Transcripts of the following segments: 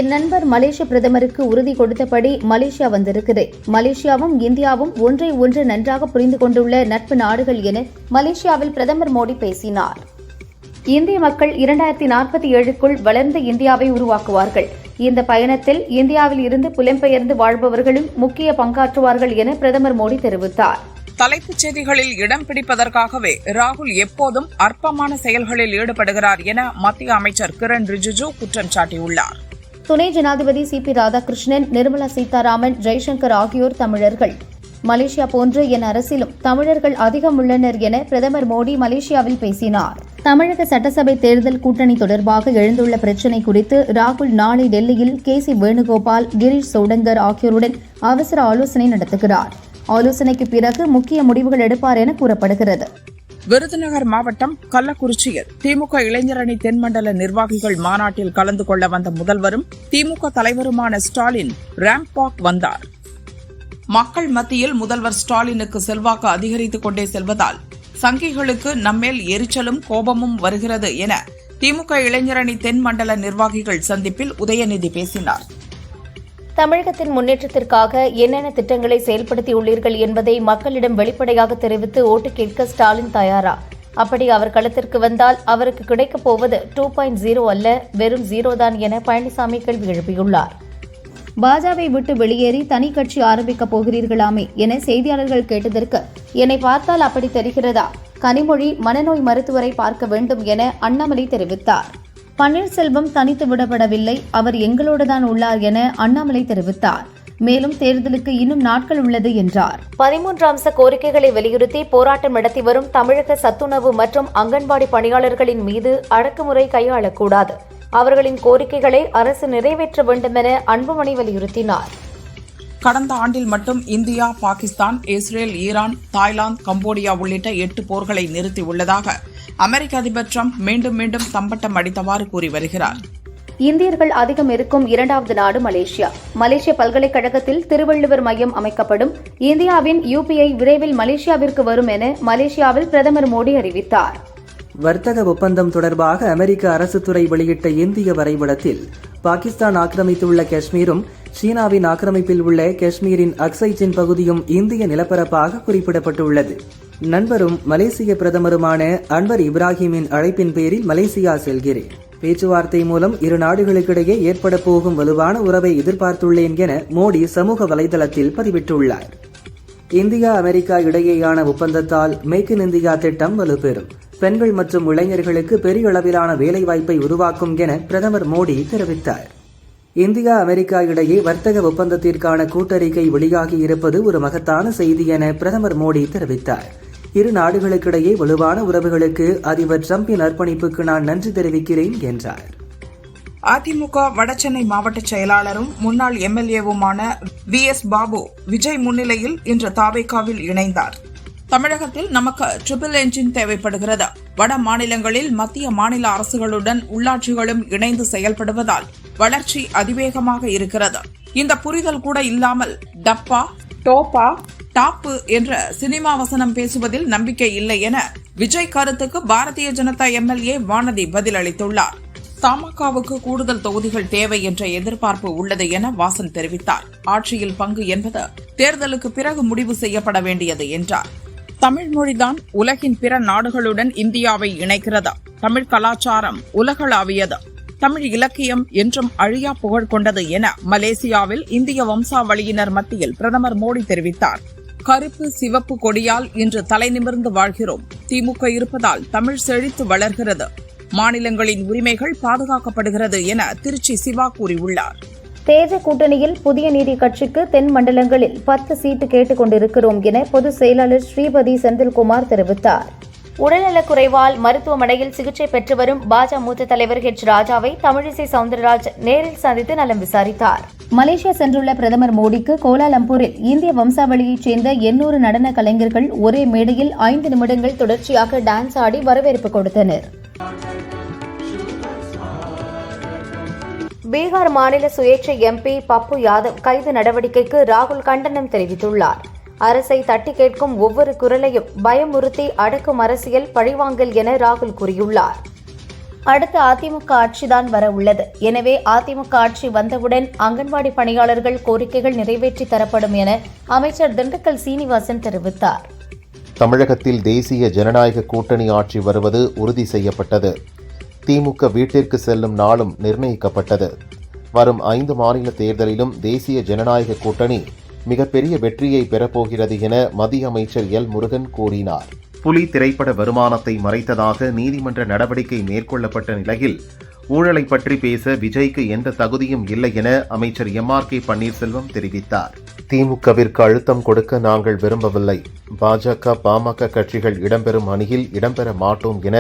என் நண்பர் மலேசிய பிரதமருக்கு உறுதி கொடுத்தபடி மலேசியா வந்திருக்கிறேன். மலேசியாவும் இந்தியாவும் ஒன்றை ஒன்று நன்றாக புரிந்து கொண்டுள்ள நட்பு நாடுகள் என மலேசியாவில் பிரதமர் மோடி பேசினார். இந்திய மக்கள் 2047க்குள் வளர்ந்த இந்தியாவை உருவாக்குவார்கள். இந்த பயணத்தில் இந்தியாவில் இருந்து புலம்பெயர்ந்து வாழ்பவர்களும் முக்கிய பங்காற்றுவார்கள் என பிரதமர் மோடி தெரிவித்தார். தலைப்புச் செய்திகளில் இடம் பிடிப்பதற்காகவே ராகுல் எப்போதும் அற்பமான செயல்களில் ஈடுபடுகிறார் என மத்திய அமைச்சர் கிரண் ரிஜிஜு குற்றம் சாட்டியுள்ளார். துணை ஜனாதிபதி சி.பி. ராதாகிருஷ்ணன், நிர்மலா சீதாராமன், ஜெய்சங்கர் ஆகியோர் தமிழர்கள். மலேசியா போன்று என் அரசிலும் தமிழர்கள் அதிகம் உள்ளனர் என பிரதமர் மோடி மலேசியாவில் பேசினார். தமிழக சட்டசபை தேர்தல் கூட்டணி தொடர்பாக எழுந்துள்ள பிரச்சினை குறித்து ராகுல் நாளை டெல்லியில் கே.சி. வேணுகோபால், கிரீஷ் சோடங்கர் ஆகியோருடன் அவசர ஆலோசனை நடத்துகிறார். ஆலோசனைக்கு பிறகு முக்கிய முடிவுகள் எடுப்பார் என கூறப்படுகிறது. விருதுநகர் மாவட்டம் கள்ளக்குறிச்சியில் திமுக இளைஞரணி தென்மண்டல நிர்வாகிகள் மாநாட்டில் கலந்து கொள்ள வந்த முதல்வரும் திமுக தலைவருமான ஸ்டாலின் ரேம்ப் வாக் வந்தார். மக்கள் மத்தியில் முதல்வர் ஸ்டாலினுக்கு செல்வாக்கு அதிகரித்துக் கொண்டே செல்வதால் சங்கிகளுக்கு நம்மேல் எரிச்சலும் கோபமும் வருகிறது என திமுக இளைஞரணி தென்மண்டல நிர்வாகிகள் சந்திப்பில் உதயநிதி பேசினார். தமிழகத்தின் முன்னேற்றத்திற்காக என்னென்ன திட்டங்களை செயல்படுத்தியுள்ளீர்கள் என்பதை மக்களிடம் வெளிப்படையாக தெரிவித்து ஓட்டு கேட்க ஸ்டாலின் தயாரா? அப்படி அவர் களத்திற்கு வந்தால் அவருக்கு கிடைக்கப் போவது 2.0 அல்ல, வெறும் 0 தான் என பழனிசாமி கேள்வி எழுப்பியுள்ளார். பாஜவை விட்டு வெளியேறி தனி கட்சி ஆரம்பிக்கப் போகிறீர்களாமே என செய்தியாளர்கள் கேட்டதற்கு, என்னை பார்த்தால் அப்படி தெரிகிறதா? கனிமொழி மனநோய் மருத்துவரை பார்க்க வேண்டும் என அண்ணாமலை தெரிவித்தார். பன்னீர்செல்வம் தனித்து விடப்படவில்லை, அவர் எங்களோடுதான் உள்ளார் என அண்ணாமலை தெரிவித்தார். மேலும் தேர்தலுக்கு இன்னும் நாட்கள் உள்ளது என்றார். 13 அம்ச கோரிக்கைகளை வலியுறுத்தி போராட்டம் நடத்தி வரும் தமிழக சத்துணவு மற்றும் அங்கன்வாடி பணியாளர்களின் மீது அடக்குமுறை கையாளக்கூடாது. அவர்களின் கோரிக்கைகளை அரசு நிறைவேற்ற வேண்டும் என அன்புமணி வலியுறுத்தினார். கடந்த ஆண்டில் மட்டும் India, Pakistan, Israel, Iran, Thailand, Cambodia உள்ளிட்ட 8 போர்களை நிறுத்தியுள்ளதாக அமெரிக்க அதிபர் டிரம்ப் மீண்டும் மீண்டும் தம்பட்டம் அடித்தவாறு கூறி வருகிறார். இந்தியர்கள் அதிகம் இருக்கும் 2வது நாடு மலேசியா. மலேசிய பல்கலைக்கழகத்தில் திருவள்ளுவர் மையம் அமைக்கப்படும். இந்தியாவின் UPI விரைவில் மலேசியாவிற்கு வரும் என மலேசியாவில் பிரதமர் மோடி அறிவித்தார். வர்த்தக ஒப்பந்தம் தொடர்பாக அமெரிக்க அரசுத்துறை வெளியிட்ட இந்திய வரைபடத்தில் பாகிஸ்தான் ஆக்கிரமித்துள்ள காஷ்மீரும் சீனாவின் ஆக்கிரமிப்பில் உள்ள காஷ்மீரின் அக்சைச்சின் பகுதியும் இந்திய நிலப்பரப்பாக குறிப்பிடப்பட்டுள்ளது. நண்பரும் மலேசிய பிரதமருமான அன்வர் இப்ராஹிமின் அழைப்பின் பேரில் மலேசியா செல்கிறேன். பேச்சுவார்த்தை மூலம் இரு நாடுகளுக்கிடையே ஏற்பட போகும் வலுவான உறவை எதிர்பார்த்துள்ளேன் என மோடி சமூக வலைதளத்தில் பதிவிட்டுள்ளார். இந்தியா, அமெரிக்கா இடையேயான ஒப்பந்தத்தால் மேக் இன் இந்தியா திட்டம் வலுப்பெறும். பெண்கள் மற்றும் இளைஞர்களுக்கு பெரிய அளவிலான வேலைவாய்ப்பை உருவாக்கும் என பிரதமர் மோடி தெரிவித்தார். இந்தியா, அமெரிக்கா இடையே வர்த்தக ஒப்பந்தத்திற்கான கூட்டறிக்கை வெளியாகி இருப்பது ஒரு மகத்தான செய்தி என பிரதமர் மோடி தெரிவித்தார். இரு நாடுகளுக்கிடையே வலுவான உறவுகளுக்கு அதிபர் டிரம்பின் அர்ப்பணிப்புக்கு நான் நன்றி தெரிவிக்கிறேன் என்றார். அதிமுக வடசென்னை மாவட்ட செயலாளரும் முன்னாள் MLAவுமான VS பாபு விஜய் முன்னிலையில் இன்று தாவேகாவில் இணைந்தார். தமிழகத்தில் நமக்கு ட்ரிபிள் என்ஜின் தேவைப்படுகிறது. வட மாநிலங்களில் மத்திய மாநில அரசுகளுடன் உள்ளாட்சிகளும் இணைந்து செயல்படுவதால் வளர்ச்சி அதிவேகமாக இருக்கிறது. இந்த புரிதல் கூட இல்லாமல் டப்பா, டோப்பா, டாப்பு என்ற சினிமா வசனம் பேசுவதில் நம்பிக்கை இல்லை என விஜய் கருத்துக்கு பாரதிய ஜனதா MLA வானதி பதிலளித்துள்ளார். தமாகவுக்கு கூடுதல் தொகுதிகள் தேவை என்ற எதிர்பார்ப்பு உள்ளது என வாசன் தெரிவித்தார். ஆட்சியில் பங்கு என்பது தேர்தலுக்கு பிறகு முடிவு செய்யப்பட வேண்டியது என்றார். தமிழ் மொழிதான் உலகின் பிற நாடுகளுடன் இந்தியாவை இணைக்கிறது. தமிழ் கலாச்சாரம் உலகளாவியது. தமிழ் இலக்கியம் என்றும் அழியா புகழ் கொண்டது என மலேசியாவில் இந்திய வம்சாவளியினர் மத்தியில் பிரதமர் மோடி தெரிவித்தார். கருப்பு சிவப்பு கொடியால் இன்று தலைநிமிர்ந்து வாழ்கிறோம். திமுக இருப்பதால் தமிழ் செழித்து வளர்கிறது. மாநிலங்களின் உரிமைகள் பாதுகாக்கப்படுகிறது என திருச்சி சிவா கூறியுள்ளார். தேஜ கூட்டணியில் புதிய நீதி கட்சிக்கு தென் மண்டலங்களில் 10 சீட்டு கேட்டுக் கொண்டிருக்கிறோம் என பொதுச் செயலாளர் ஸ்ரீபதி செந்தில்குமார் தெரிவித்தார். உடல்நலக்குறைவால் மருத்துவமனையில் சிகிச்சை பெற்று வரும் பாஜ மூத்த தலைவர் H. ராஜாவை தமிழிசை சவுந்தரராஜன் நேரில் சந்தித்து நலம் விசாரித்தார். மலேசியா சென்றுள்ள பிரதமர் மோடிக்கு கோலாலம்பூரில் இந்திய வம்சாவளியைச் சேர்ந்த 800 நடன கலைஞர்கள் ஒரே மேடையில் 5 நிமிடங்கள் தொடர்ச்சியாக டான்ஸ் ஆடி வரவேற்பு கொடுத்தனர். பீகார் மாநில சுயேட்சை MP பப்பு யாதவ் கைது நடவடிக்கைக்கு ராகுல் கண்டனம் தெரிவித்துள்ளார். அரசை தட்டி கேட்கும் ஒவ்வொரு குரலையும் பயமுறுத்தி அடக்கும் அரசியல் பழிவாங்கல் என ராகுல் கூறியுள்ளார். அடுத்து அதிமுக ஆட்சிதான் வர உள்ளது. எனவே அதிமுக ஆட்சி வந்தவுடன் அங்கன்வாடி பணியாளர்கள் கோரிக்கைகள் நிறைவேற்றி தரப்படும் என அமைச்சர் திண்டுக்கல் சீனிவாசன் தெரிவித்தார். தமிழகத்தில் தேசிய ஜனநாயக கூட்டணி ஆட்சி வருவது உறுதி செய்யப்பட்டது. திமுக வீட்டிற்கு செல்லும் நாளும் நிர்ணயிக்கப்பட்டது. வரும் 5 மாநில தேர்தலிலும் தேசிய ஜனநாயக கூட்டணி மிகப்பெரிய வெற்றியை பெறப்போகிறது என மத்திய அமைச்சர் எல். முருகன் கூறினார். புலி திரைப்பட வருமானத்தை மறைத்ததாக நீதிமன்ற நடவடிக்கை மேற்கொள்ளப்பட்ட நிலையில் ஊழலை பற்றி பேச விஜய்க்கு எந்த தகுதியும் இல்லை என அமைச்சர் எம்.ஆர்.கே. பன்னீர்செல்வம் தெரிவித்தார். திமுகவிற்கு அழுத்தம் கொடுக்க நாங்கள் விரும்பவில்லை. பாஜக, பாமக கட்சிகள் இடம்பெறும் அணியில் இடம்பெற மாட்டோம் என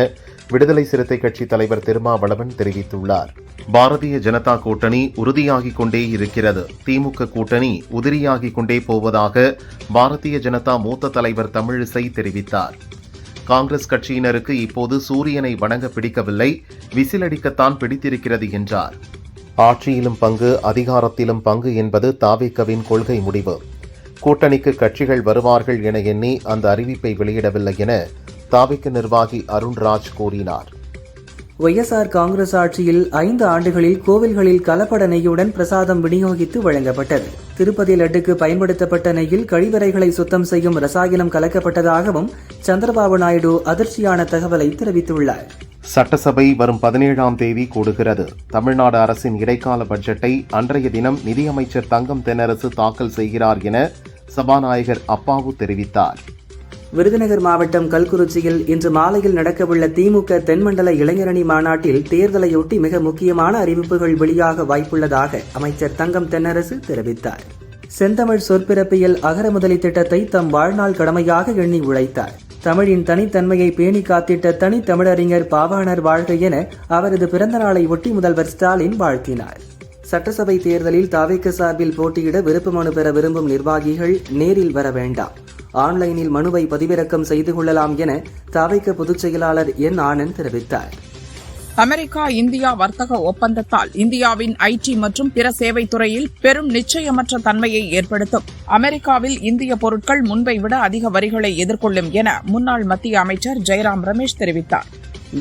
விடுதலை சிறுத்தை கட்சி தலைவர் திருமாவளவன் தெரிவித்துள்ளார். பாரதிய ஜனதா கூட்டணி உறுதியாகிக் கொண்டே இருக்கிறது. திமுக கூட்டணி உதிரியாகிக் கொண்டே போவதாக பாரதிய ஜனதா மூத்த தலைவர் தமிழிசை தெரிவித்தார். காங்கிரஸ் கட்சியினருக்கு இப்போது சூரியனை வணங்க பிடிக்கவில்லை, விசிலடிக்கத்தான் பிடித்திருக்கிறது என்றார். ஆட்சியிலும் பங்கு, அதிகாரத்திலும் பங்கு என்பது தாவேகவின் கொள்கை முடிவு. கூட்டணிக்கு கட்சிகள் வருவார்கள் என எண்ணி அந்த அறிவிப்பை வெளியிடவில்லை என தாவேக நிர்வாகி அருண்ராஜ் கூறினார். ஒய்எஸ்ஆர் காங்கிரஸ் ஆட்சியில் 5 ஆண்டுகளில் கோவில்களில் கலப்பட நெய்யுடன் பிரசாதம் விநியோகித்து வழங்கப்பட்டது. திருப்பதி லட்டுக்கு பயன்படுத்தப்பட்ட நெய்யில் கழிவறைகளை சுத்தம் செய்யும் ரசாயனம் கலக்கப்பட்டதாகவும் சந்திரபாபு நாயுடு அதிர்ச்சியான தகவலை தெரிவித்துள்ளார். சட்டசபை வரும் 17ஆம் தேதி கூடுகிறது. தமிழ்நாடு அரசின் இடைக்கால பட்ஜெட்டை அன்றைய தினம் நிதியமைச்சர் தங்கம் தென்னரசு தாக்கல் செய்கிறார் என சபாநாயகர் அப்பாவு தெரிவித்தார். விருதுநகர் மாவட்டம் கல்குறிச்சியில் இன்று மாலையில் நடக்கவுள்ள திமுக தென்மண்டல இளைஞரணி மாநாட்டில் தேர்தலையொட்டி மிக முக்கியமான அறிவிப்புகள் வெளியாக வாய்ப்புள்ளதாக அமைச்சர் தங்கம் தென்னரசு தெரிவித்தார். செந்தமிழ் சொற்பிறப்பியல் அகரமுதலி திட்டத்தை தம் வாழ்நாள் கடமையாக எண்ணி உழைத்தார். தமிழின் தனித்தன்மையை பேணி காத்திட்ட தனித்தமிழறிஞர் பாவாணர் வாழ்க என அவரது பிறந்த நாளை ஒட்டி முதல்வர் ஸ்டாலின் வாழ்த்தினார். சட்டசபை தேர்தலில் தாவேக சார்பில் போட்டியிட விருப்ப மனு பெற விரும்பும் நிர்வாகிகள் நேரில் வர வேண்டாம், ஆன்லைனில் மனுவை பதிவிறக்கம் செய்து கொள்ளலாம் என தாவேக பொதுச் செயலாளர் என். ஆனந்த் தெரிவித்தார். அமெரிக்கா இந்தியா வர்த்தக ஒப்பந்தத்தால் இந்தியாவின் ஐடி மற்றும் பிற சேவைத் துறையில் பெரும் நிச்சயமற்ற தன்மையை ஏற்படுத்தும். அமெரிக்காவில் இந்திய பொருட்கள் முன்பை விட அதிக வரிகளை எதிர்கொள்ளும் என முன்னாள் மத்திய அமைச்சர் ஜெயராம் ரமேஷ் தெரிவித்தார்.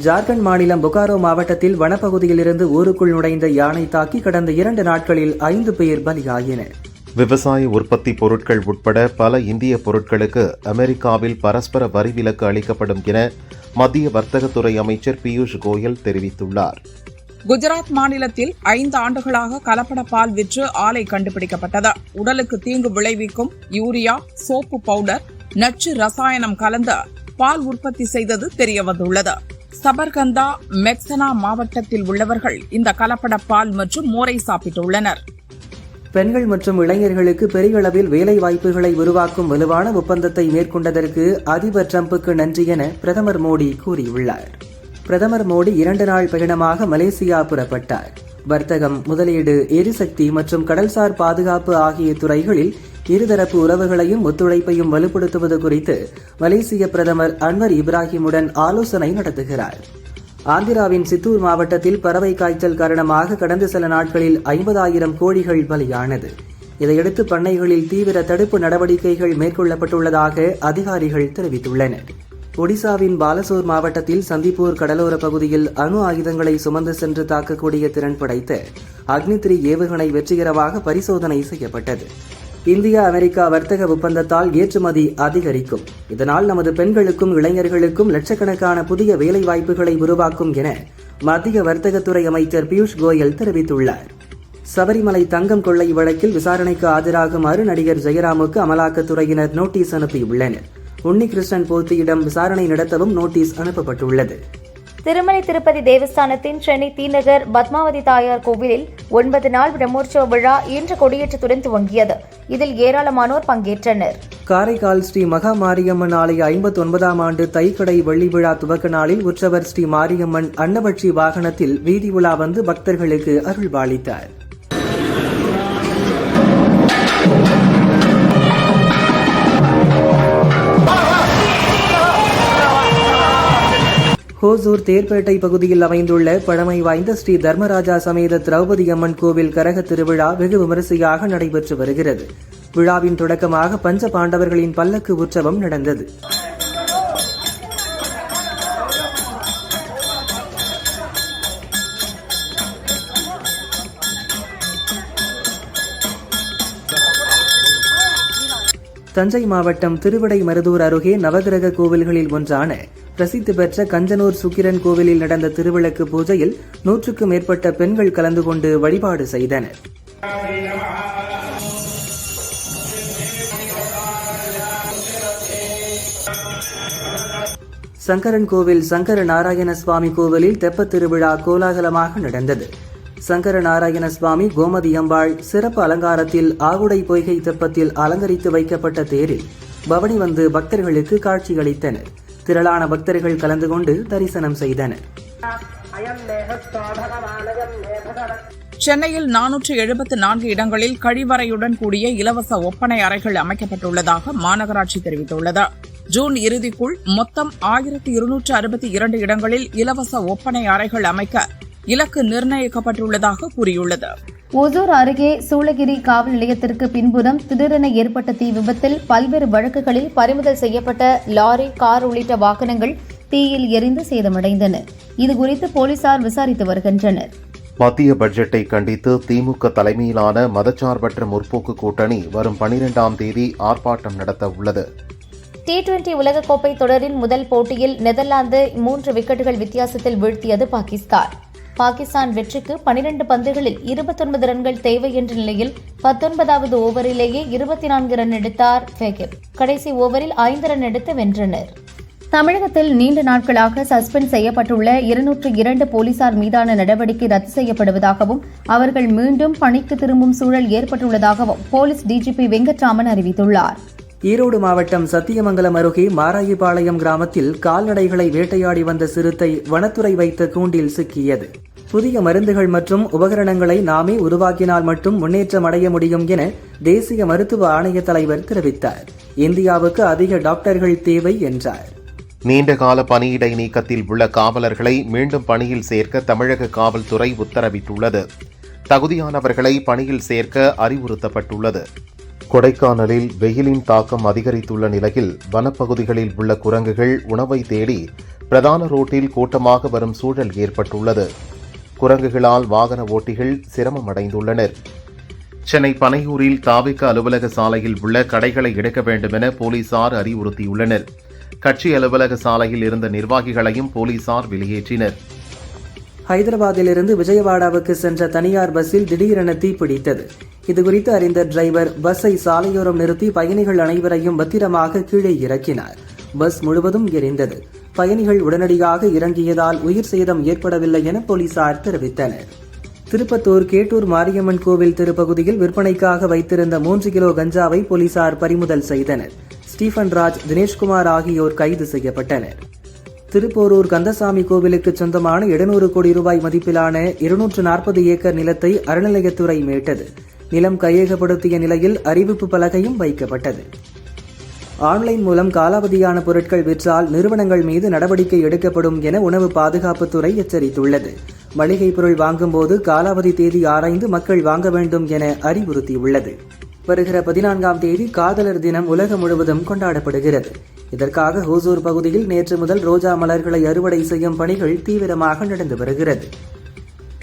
ஜார்க்கண்ட் மாநிலம் பொகாரோ மாவட்டத்தில் வனப்பகுதியிலிருந்து ஊருக்குள் நுழைந்த யானை தாக்கி கடந்த 2 நாட்களில் 5 பேர் பலியாயினர். விவசாய உற்பத்தி பொருட்கள் உட்பட பல இந்திய பொருட்களுக்கு அமெரிக்காவில் பரஸ்பர வரி விலக்கு அளிக்கப்படும் என மத்திய வர்த்தகத்துறை அமைச்சர் பியூஷ் கோயல் தெரிவித்துள்ளார். குஜராத் மாநிலத்தில் 5 ஆண்டுகளாக கலப்பட பால் விற்று ஆலை கண்டுபிடிக்கப்பட்டது. உடலுக்கு தீங்கு விளைவிக்கும் யூரியா, சோப்பு பவுடர், நச்சு ரசாயனம் கலந்த பால் உற்பத்தி செய்தது தெரியவந்துள்ளது. சபர்கந்தா, மெக்சனா மாவட்டத்தில் உள்ளவர்கள் இந்த கலப்பட பால் மற்றும் மோரை சாப்பிட்டுள்ளனர். பெண்கள் மற்றும் இளைஞர்களுக்கு பெரிய அளவில் வேலை வாய்ப்புகளை உருவாக்கும் வலுவான ஒப்பந்தத்தை மேற்கொண்டதற்கு அதிபர் டிரம்புக்கு நன்றி என பிரதமர் மோடி கூறியுள்ளார். பிரதமர் மோடி 2 நாள் பயணமாக மலேசியா புறப்பட்டார். வர்த்தகம், முதலீடு, எரிசக்தி மற்றும் கடல்சார் பாதுகாப்பு ஆகிய துறைகளில் இருதரப்பு உறவுகளையும் ஒத்துழைப்பையும் வலுப்படுத்துவது குறித்து மலேசிய பிரதமர் அன்வர் இப்ராஹிமுடன் ஆலோசனை நடத்துகிறார். ஆந்திராவின் சித்தூர் மாவட்டத்தில் பறவை காய்ச்சல் காரணமாக கடந்த சில நாட்களில் 50,000 கோழிகள் பலியானது. இதையடுத்து பண்ணைகளில் தீவிர தடுப்பு நடவடிக்கைகள் மேற்கொள்ளப்பட்டுள்ளதாக அதிகாரிகள் தெரிவித்துள்ளனர். ஒடிசாவின் பாலசோர் மாவட்டத்தில் சந்திப்பூர் கடலோர பகுதியில் அணு ஆயுதங்களை சுமந்து சென்று தாக்கக்கூடிய திறன் படைத்த அக்னி-3 ஏவுகணை வெற்றிகரமாக பரிசோதனை செய்யப்பட்டது. இந்தியா அமெரிக்கா வர்த்தக ஒப்பந்தத்தால் ஏற்றுமதி அதிகரிக்கும். இதனால் நமது பெண்களுக்கும் இளைஞர்களுக்கும் லட்சக்கணக்கான புதிய வேலை வாய்ப்புகளை உருவாக்கும் என மத்திய வர்த்தகத்துறை அமைச்சர் பியூஷ் கோயல் தெரிவித்துள்ளார். சபரிமலை தங்கம் கொள்ளை வழக்கில் விசாரணைக்கு ஆஜராகுமாறு நடிகர் ஜெயராமுக்கு அமலாக்கத்துறையினர் நோட்டீஸ் அனுப்பியுள்ளனர். உன்னிகிருஷ்ணன் போத்தியிடம் விசாரணை நடத்தவும் நோட்டீஸ் அனுப்பப்பட்டுள்ளது. திருமலை திருப்பதி தேவஸ்தானத்தின் சென்னை தீநகர் பத்மாவதி தாயார் கோவிலில் 9 நாள் பிரம்மோற்சவ விழா இன்று கொடியேற்றத்துடன் துவங்கியது. இதில் ஏராளமானோர் பங்கேற்றனர். காரைக்கால் ஸ்ரீ மகா மாரியம்மன் ஆலய 59ஆம் ஆண்டு தைக்கடை வெள்ளி விழா துவக்க நாளில் உற்சவர் ஸ்ரீ மாரியம்மன் அன்னபட்சி வாகனத்தில் வீதி உலா வந்து பக்தர்களுக்கு அருள்பாலித்தார். ஹோசூர் தேர்பேட்டை பகுதியில் அமைந்துள்ள பழமை வாய்ந்த ஸ்ரீ தர்மராஜா சமேத திரௌபதி அம்மன் கோவில் கரக திருவிழா வெகு விமரிசையாக நடைபெற்று வருகிறது. விழாவின் தொடக்கமாக பஞ்ச பாண்டவர்களின் பல்லக்கு உற்சவம் நடந்தது. தஞ்சை மாவட்டம் திருவிடைமருதூர் அருகே நவகிரக கோவில்களில் ஒன்றான பிரசித்தி பெற்ற கஞ்சனூர் சுக்கிரன் கோவிலில் நடந்த திருவிளக்கு பூஜையில் 100க்கும் மேற்பட்ட பெண்கள் கலந்து கொண்டு வழிபாடு செய்தனர். சங்கரன் கோவில் சங்கர நாராயண சுவாமி கோவிலில் தெப்பத் திருவிழா கோலாகலமாக நடந்தது. சங்கர நாராயண சுவாமி கோமதி அம்பாள் சிறப்பு அலங்காரத்தில் ஆவுடை பொய்கை தெப்பத்தில் அலங்கரித்து வைக்கப்பட்ட தேரில் பவனி வந்து பக்தர்களுக்கு காட்சியளித்தனர். திரளான பக்தர்கள் கலந்து கொண்டு தரிசனம் செய்தனர். சென்னையில் 474 இடங்களில் கழிவறையுடன் கூடிய இலவச ஒப்பனை அறைகள் அமைக்கப்பட்டுள்ளதாக மாநகராட்சி தெரிவித்துள்ளது. ஜூன் இறுதிக்குள் மொத்தம் 1262 இடங்களில் இலவச ஒப்பனை அறைகள் அமைக்க இலக்கு நிர்ணயிக்கப்பட்டுள்ளதாக கூறியுள்ளது. ஓசூர் அருகே சூளகிரி காவல் நிலையத்திற்கு பின்புறம் திடீரென ஏற்பட்ட தீ விபத்தில் பல்வேறு வழக்குகளில் பறிமுதல் செய்யப்பட்ட லாரி, கார் உள்ளிட்ட வாகனங்கள் தீயில் எரிந்து சேதமடைந்தன. இதுகுறித்து போலீசார் விசாரித்து வருகின்றனர். மத்திய பட்ஜெட்டை கண்டித்து திமுக தலைமையிலான மதச்சார்பற்ற முற்போக்கு கூட்டணி வரும் 12ஆம் தேதி ஆர்ப்பாட்டம் நடத்த உள்ளது. T20 உலகக்கோப்பை தொடரின் முதல் போட்டியில் நெதர்லாந்து 3 விக்கெட்டுகள் வித்தியாசத்தில் வீழ்த்தியது பாகிஸ்தான் வெற்றிக்கு 12 பந்துகளில் 29 ரன்கள் தேவை என்ற நிலையில் 19வது ஓவரிலேயே 24 ரன் எடுத்தார் ஃபேகிப். கடைசி ஓவரில் 5 ரன் எடுத்து வென்றனர். தமிழகத்தில் நீண்ட நாட்களாக சஸ்பெண்ட் செய்யப்பட்டுள்ள 202 போலீசார் மீதான நடவடிக்கை ரத்து செய்யப்படுவதாகவும் அவர்கள் மீண்டும் பணிக்கு திரும்பும் சூழல் ஏற்பட்டுள்ளதாகவும் போலீஸ் டிஜிபி வெங்கட்ராமன் அறிவித்துள்ளார். ஈரோடு மாவட்டம் சத்தியமங்கலம் அருகே மாராயிபாளையம் கிராமத்தில் கால்நடைகளை வேட்டையாடி வந்த சிறுத்தை வனத்துறை வைத்த கூண்டில் சிக்கியது. புதிய மருந்துகள் மற்றும் உபகரணங்களை நாமே உருவாக்கினால் மட்டும் முன்னேற்றம் அடைய முடியும் என தேசிய மருத்துவ ஆணைய தலைவர் தெரிவித்தார். இந்தியாவுக்கு அதிக டாக்டர்கள் தேவை என்றார். நீண்டகால பணியிடை நீக்கத்தில் உள்ள காவலர்களை மீண்டும் பணியில் சேர்க்க தமிழக காவல்துறை உத்தரவிட்டுள்ளது. தகுதியானவர்களை பணியில் சேர்க்க அறிவுறுத்தப்பட்டுள்ளது. கொடைக்கானலில் வெயிலின் தாக்கம் அதிகரித்துள்ள நிலையில் வனப்பகுதிகளில் உள்ள குரங்குகள் உணவை தேடி பிரதான ரோட்டில் கூட்டமாக வரும் சூழல் ஏற்பட்டுள்ளது. குரங்குகளால் வாகன ஓட்டிகள் சிரமமடைந்துள்ளனர். சென்னை பனையூரில் தாவிக அலுவலக சாலையில் உள்ள கடைகளை இடிக்க வேண்டுமென போலீசார் அறிவுறுத்தியுள்ளனர். கட்சி அலுவலக சாலையில் இருந்த நிர்வாகிகளையும் போலீசார் வெளியேற்றினர். ஹைதராபாத்திலிருந்து விஜயவாடாவுக்கு சென்ற தனியார் பஸ்ஸில் திடீரென தீப்பிடித்தது. இதுகுறித்து அறிந்த டிரைவர் பஸ்ஸை சாலையோரம் நிறுத்தி பயணிகள் அனைவரையும் பத்திரமாக கீழே இறக்கினார். பஸ் முழுவதும் எரிந்தது. பயணிகள் உடனடியாக இறங்கியதால் உயிர் சேதம் ஏற்படவில்லை என போலீசார் தெரிவித்தனர். திருப்பத்தூர் கேட்டூர் மாரியம்மன் கோவில் திருப்பகுதியில் விற்பனைக்காக வைத்திருந்த 3 கிலோ கஞ்சாவை போலீசார் பறிமுதல் செய்தனர். ஸ்டீபன் ராஜ், தினேஷ்குமார் ஆகியோர் கைது செய்யப்பட்டனர். திருப்போரூர் கந்தசாமி கோவிலுக்கு சொந்தமான 700 கோடி ரூபாய் மதிப்பிலான 240 ஏக்கர் நிலத்தை அறநிலையத்துறை மீட்டது. நிலம் கையகப்படுத்திய நிலையில் அறிவிப்பு பலகையும் வைக்கப்பட்டது. ஆன்லைன் மூலம் காலாவதியான பொருட்கள் விற்றால் நிறுவனங்கள் மீது நடவடிக்கை எடுக்கப்படும் என உணவு பாதுகாப்புத்துறை எச்சரித்துள்ளது. மளிகை பொருள் வாங்கும்போது காலாவதி தேதி ஆராய்ந்து மக்கள் வாங்க வேண்டும் என அறிவுறுத்தியுள்ளது. வருகிற 14ஆம் தேதி காதலர் தினம் உலகம் முழுவதும் கொண்டாடப்படுகிறது. இதற்காக ஓசூர் பகுதியில் நேற்று முதல் ரோஜா மலர்களை அறுவடை செய்யும் பணிகள் தீவிரமாக நடந்து வருகிறது.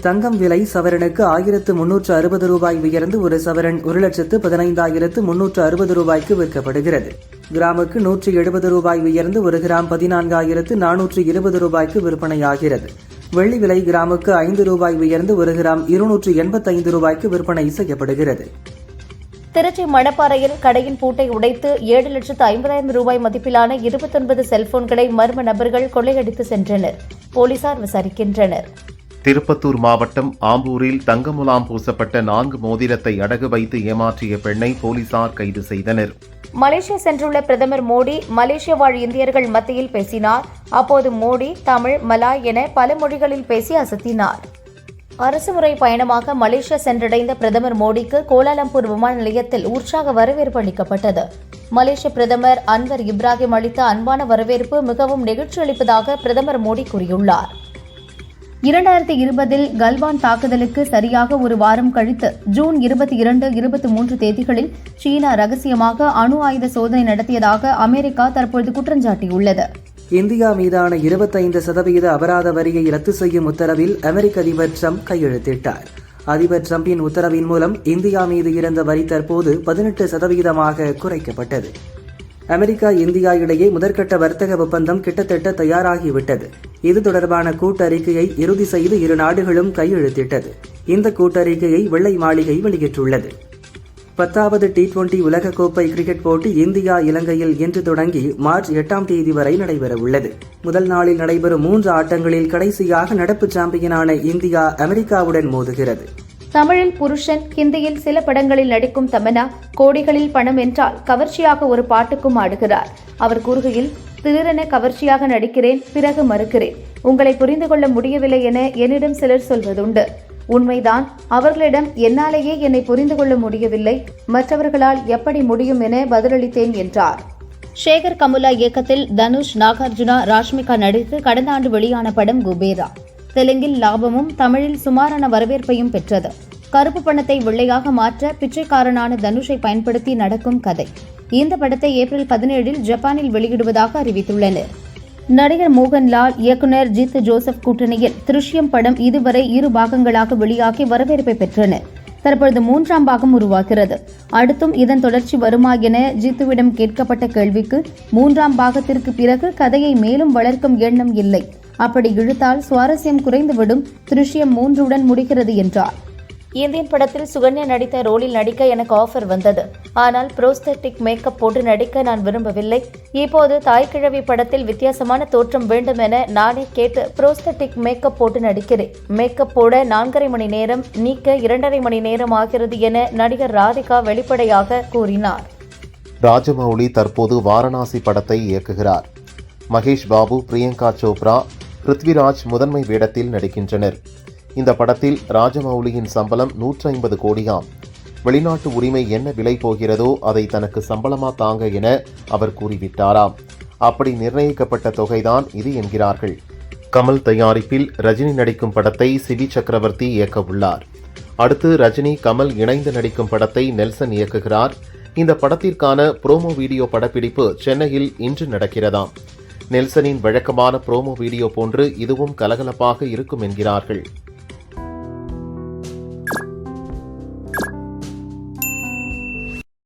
தங்கம் விலை சவரனுக்கு 1360 ரூபாய் உயர்ந்து ஒரு சவரன் 1,15,360 ரூபாய்க்கு விற்கப்படுகிறது. கிராமுக்கு 170 ரூபாய் உயர்ந்து ஒரு கிராம் 14,420 ரூபாய்க்கு விற்பனையாகிறது. வெள்ளி விலை கிராமுக்கு 5 ரூபாய் உயர்ந்து ஒரு கிராம் 285 ரூபாய்க்கு விற்பனை செய்யப்படுகிறது. திருச்சி மணப்பாறையில் கடையின் பூட்டை உடைத்து 7,50,000 ரூபாய் மதிப்பிலான 29 செல்போன்களை மர்ம நபர்கள் கொள்ளையடித்து சென்றனர். போலீசார் விசாரிக்கின்றனர். திருப்பத்தூர் மாவட்டம் ஆம்பூரில் தங்க முலாம் பூசப்பட்ட 4 மோதிரத்தை அடகு வைத்து ஏமாற்றிய பெண்ணை போலீசார் கைது செய்தனர். மலேசியா சென்றுள்ள பிரதமர் மோடி மலேசிய வாழ் இந்தியர்கள் மத்தியில் பேசினார். அப்போது மோடி தமிழ், மலாய் என பல மொழிகளில் பேசி அசத்தினார். அரசுமுறை பயணமாக மலேசியா சென்றடைந்த பிரதமர் மோடிக்கு கோலாலம்பூர் விமான நிலையத்தில் உற்சாக வரவேற்பு அளிக்கப்பட்டது. மலேசிய பிரதமர் அன்வர் இப்ராஹிம் அளித்த அன்பான வரவேற்பு மிகவும் நெகிழ்ச்சி அளிப்பதாக பிரதமர் மோடி கூறியுள்ளார். 2020 கல்வான் தாக்குதலுக்கு சரியாக ஒரு வாரம் கழித்து ஜூன் 22, 23 தேதிகளில் சீனா ரகசியமாக அணு ஆயுத சோதனை நடத்தியதாக அமெரிக்கா தற்போது குற்றஞ்சாட்டியுள்ளது. இந்தியா மீதான 25% அபராத வரியை ரத்து செய்யும் உத்தரவில் அமெரிக்க அதிபர் ட்ரம்ப் கையெழுத்திட்டார். அதிபர் டிரம்பின் உத்தரவின் மூலம் இந்தியா மீது இருந்த வரி தற்போது 18% குறைக்கப்பட்டது. அமெரிக்கா இந்தியா இடையே முதற்கட்ட வர்த்தக ஒப்பந்தம் கிட்டத்தட்ட தயாராகிவிட்டது. இது தொடர்பான கூட்டறிக்கையை இறுதி செய்து இரு நாடுகளும் கையெழுத்திட்டது. இந்த கூட்டறிக்கையை வெள்ளை மாளிகை வெளியிட்டுள்ளது. 10வது T20 உலகக்கோப்பை கிரிக்கெட் போட்டி இந்தியா இலங்கையில் இன்று தொடங்கி மார்ச் 8ஆம் தேதி வரை நடைபெறவுள்ளது. முதல் நாளில் நடைபெறும் 3 ஆட்டங்களில் கடைசியாக நடப்பு சாம்பியனான இந்தியா அமெரிக்காவுடன் மோதுகிறது. தமிழில் புருஷன், ஹிந்தியில் சில படங்களில் நடிக்கும் தமன்னா கோடிகளில் பணம் என்றால் கவர்ச்சியாக ஒரு பாட்டுக்கும் ஆடுகிறார். அவர் கூறுகையில், திடீரென கவர்ச்சியாக நடிக்கிறேன், பிறகு மறுக்கிறேன். உங்களை புரிந்து கொள்ள முடியவில்லை என என்னிடம் சிலர் சொல்வதுண்டு. உண்மைதான். அவர்களிடம் என்னாலேயே என்னை புரிந்து கொள்ள முடியவில்லை, மற்றவர்களால் எப்படி முடியும் என பதிலளித்தேன் என்றார். சேகர் கமுலா இயக்கத்தில் தனுஷ், நாகார்ஜுனா, ராஷ்மிகா நடித்து கடந்த ஆண்டு வெளியான படம் குபேரா. தெலுங்கில் லாபமும் தமிழில் சுமாரான வரவேற்பையும் பெற்றது. கருப்பு பணத்தை வெள்ளையாக மாற்ற பிச்சைக்காரனான தனுஷை பயன்படுத்தி நடக்கும் கதை. இந்த படத்தை ஏப்ரல் 17 ஜப்பானில் வெளியிடுவதாக அறிவித்துள்ளனர். நடிகர் மோகன்லால், இயக்குநர் ஜித்து ஜோசப் கூட்டணியில் திருஷ்யம் படம் இதுவரை 2 பாகங்களாக வெளியாகி வரவேற்பை பெற்றன. தற்பொழுது 3ஆம் பாகம் உருவாகிறது. அடுத்தும் இதன் தொடர்ச்சி வருமா என ஜித்துவிடம் கேட்கப்பட்ட கேள்விக்கு, 3ஆம் பாகத்திற்கு பிறகு கதையை மேலும் வளர்க்கும் எண்ணம் இல்லை. அப்படி இழுத்தால் சுவாரஸ்யம் குறைந்துவிடும். திருஷ்யம் 3உடன் முடிகிறது என்றார். இந்தியன் படத்தில் சுகன்யா நடித்த ரோலில் நடிக்க எனக்கு ஆஃபர் வந்தது. ஆனால் புரோஸ்தெட்டிக் மேக்கப் போட்டு நடிக்க நான் விரும்பவில்லை. இப்போது தாய்க்கிழவி படத்தில் வித்தியாசமான தோற்றம் வேண்டும் என நானே கேட்டு புரோஸ்தெட்டிக் மேக்கப் போட்டு நடிக்கிறேன். மேக்கப் போட 4.5 மணி நேரம், நீக்க 2.5 மணி நேரம் ஆகிறது என நடிகர் ராதிகா வெளிப்படையாக கூறினார். ராஜமௌலி தற்போது வாரணாசி படத்தை இயக்குகிறார். மகேஷ் பாபு, பிரியங்கா சோப்ரா, பிருத்விராஜ் முதன்மை வேடத்தில் நடிக்கின்றனர். இந்த படத்தில் ராஜமௌலியின் சம்பளம் 150 கோடியாம். வெளிநாட்டு உரிமை என்ன விலை போகிறதோ அதை தனக்கு சம்பளமா தாங்க என அவர் கூறிவிட்டாராம். அப்படி நிர்ணயிக்கப்பட்ட தொகைதான் இது என்கிறார்கள். கமல் தயாரிப்பில் ரஜினி நடிக்கும் படத்தை சிபி சக்கரவர்த்தி இயக்கவுள்ளார். அடுத்து ரஜினி, கமல் இணைந்து நடிக்கும் படத்தை நெல்சன் இயக்குகிறார். இந்த படத்திற்கான புரோமோ வீடியோ படப்பிடிப்பு சென்னையில் இன்று நடக்கிறதாம். நெல்சனின் வழக்கமான புரோமோ வீடியோ போன்று இதுவும் கலகலப்பாக இருக்கும் என்கிறார்கள்.